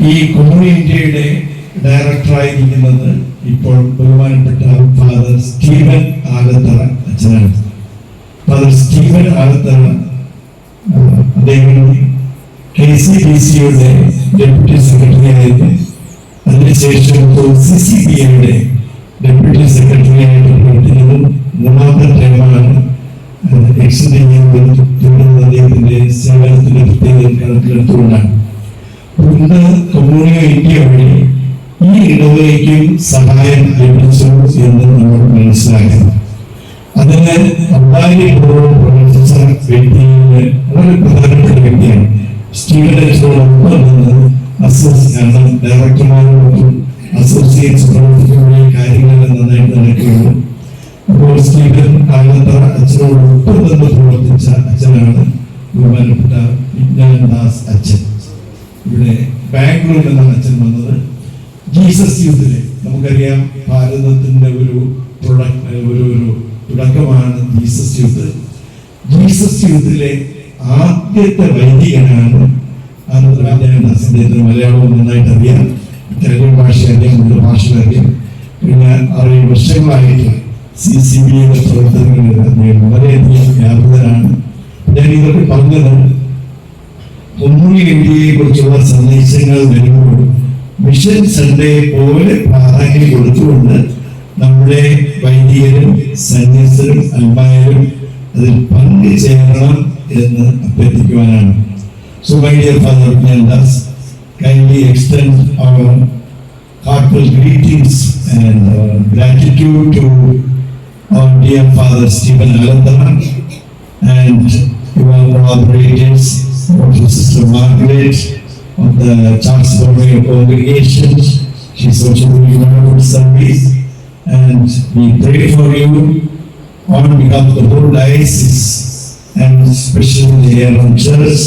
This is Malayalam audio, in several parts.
ഈ കമ്മ്യൂണിറ്റിയുടെ ഡയറക്ടറായിരിക്കുന്നത് ഇപ്പോൾ ബഹുമാനപ്പെട്ട ഫാദർ സ്റ്റീവൻ ആലത്തറ അച്ഛനാണ്. ഫാദർ സ്റ്റീവൻ ആലത്തറ അദ്ദേഹം KCBCയുടെ ഡെപ്യൂട്ടി സെക്രട്ടറി ആയിരുന്നു. അതിനുശേഷം CCBAയുടെ ഡെപ്യൂട്ടി സെക്രട്ടറി ആയിട്ട് പ്രവർത്തിക്കുന്നു. മൂന്നാമത്തെ ടൈമാണ് എക്സ്റ്റൻഡ് ചെയ്യുന്നത് അദ്ദേഹത്തിന്റെ സേവനത്തിന്റെ പ്രത്യേകത കണക്കിലെടുത്തുകൊണ്ടാണ്. ഇന്ന് കമ്മ്യൂണിറ്റി വഴി ഈ ഇടവകയ്ക്കും സഹായം ലഭിച്ചു എന്ന് നമ്മൾ മനസ്സിലാക്കണം. അതിന് അമ്പാരിപൂർവ്വം പ്രവർത്തിച്ച വ്യക്തിയുടെ വളരെ പ്രധാനപ്പെട്ട വ്യക്തിയാണ് സ്റ്റീവനോടൊപ്പം നിന്ന് ഡയറക്ടർമാരോടൊപ്പം അസോസിയേറ്റ്സ് പ്രവർത്തിക്കുന്ന കാര്യങ്ങളെല്ലാം നന്നായിട്ട് നടക്കുകയുള്ളൂ. അപ്പോൾ സ്റ്റീവൻ ആലത്തറ അച്ഛനോടൊപ്പം നിന്ന് പ്രവർത്തിച്ച അച്ഛനാണ് ബഹുമാനപ്പെട്ട വിജ്ഞാൻദാസ് അച്ഛൻ. ഇവിടെ ബാംഗ്ലൂരിൽ നിന്നാണ് അച്ഛൻ വന്നത്. ജീസസ് യൂത്തിലെ നമുക്കറിയാം ഭാരതത്തിന്റെ ഒരു തുടക്കമാണ് ജീസസ് യൂത്ത്. ജീസസ് യൂത്തിലെ ആദ്യത്തെ വൈദികനാണ് അദ്ദേഹത്തിന് മലയാളവും നന്നായിട്ട് അറിയാം, തെലുങ്ക് ഭാഷ അറിയാം, ഉള്ള ഭാഷ അറിയാം. പിന്നെ 6 വർഷങ്ങളായിട്ട് CCBAയുടെ പ്രവർത്തനങ്ങളിൽ അദ്ദേഹം വളരെയധികം വ്യാപൃതനാണ്. ഞാൻ ഇതൊക്കെ പറഞ്ഞത് കമ്മ്യൂണിറ്റിയെ കുറിച്ചുള്ള സന്ദേശങ്ങൾ വരുമ്പോൾ മിഷൻ സൺഡേ പോലെ പ്രാധാന്യം കൊടുത്തുകൊണ്ട് നമ്മുടെ വൈദികരും സന്യസ്തരും അൽമായരും അതിൽ പങ്കുചേരണം എന്ന് അഭ്യർത്ഥിക്കുവാനാണ്. So my dear Father Vignandas, kindly extend our heartfelt greetings and gratitude to our dear Father Stephen Alandana and your collaborators, Sister Margaret of the Charles Borromeo congregation. She's also doing wonderful service, and we pray for you on behalf of the whole diocese and especially the Aaron Church.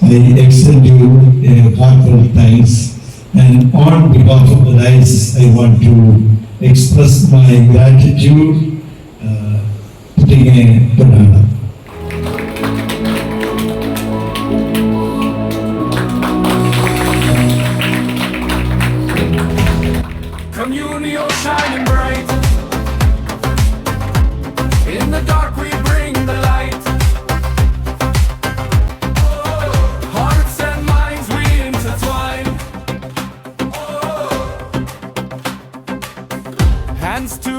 I extend you a heartfelt thanks, and on behalf of the diocese, I want to express my gratitude. Putting a banana. Communio shining bright. In the dark we bring the light. Hearts and minds we intertwine. Hands to